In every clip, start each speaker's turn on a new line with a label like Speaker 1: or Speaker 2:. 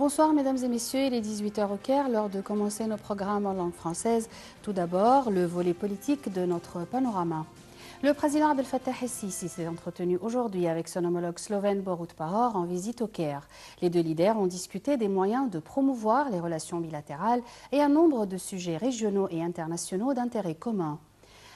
Speaker 1: Bonsoir mesdames et messieurs, il est 18 h au Caire, l'heure de commencer nos programmes en langue française. Tout d'abord, le volet politique de notre panorama. Le président Abdel Fattah el-Sisi s'est entretenu aujourd'hui avec son homologue slovène Borut Pahor en visite au Caire. Les deux leaders ont discuté des moyens de promouvoir les relations bilatérales et un nombre de sujets régionaux et internationaux d'intérêt commun.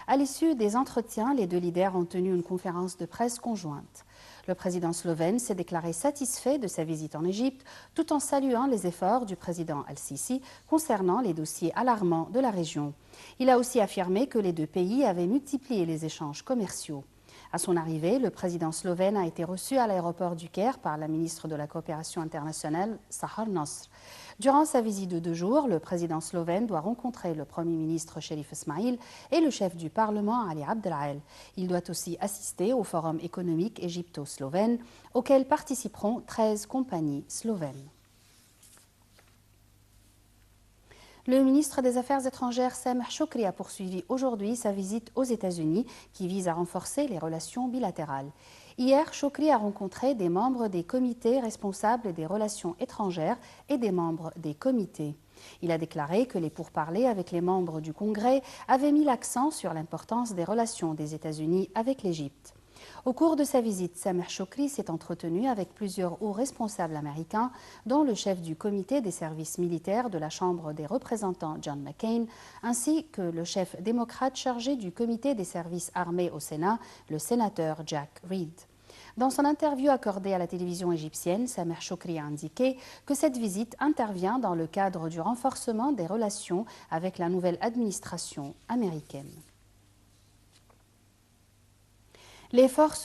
Speaker 1: À l'issue des entretiens, les deux leaders ont tenu une conférence de presse conjointe. Le président slovène s'est déclaré satisfait de sa visite en Égypte, tout en saluant les efforts du président al-Sisi concernant les dossiers alarmants de la région. Il a aussi affirmé que les deux pays avaient multiplié les échanges commerciaux. À son arrivée, le président slovène a été reçu à l'aéroport du Caire par la ministre de la Coopération internationale, Sahar Nasr. Durant sa visite de 2 jours, le président slovène doit rencontrer le Premier ministre Sherif Ismail et le chef du Parlement, Ali Abdelal. Il doit aussi assister au Forum économique égypto-slovène, auquel participeront 13 compagnies slovènes. Le ministre des Affaires étrangères Sameh Shoukry a poursuivi aujourd'hui sa visite aux États-Unis qui vise à renforcer les relations bilatérales. Hier, Shoukry a rencontré des membres des comités responsables des relations étrangères et des membres des comités. Il a déclaré que les pourparlers avec les membres du Congrès avaient mis l'accent sur l'importance des relations des États-Unis avec l'Égypte. Au cours de sa visite, Sameh Shoukry s'est entretenu avec plusieurs hauts responsables américains, dont le chef du comité des services militaires de la Chambre des représentants John McCain, ainsi que le chef démocrate chargé du comité des services armés au Sénat, le sénateur Jack Reed. Dans son interview accordée à la télévision égyptienne, Sameh Shoukry a indiqué que cette visite intervient dans le cadre du renforcement des relations avec la nouvelle administration américaine. Les forces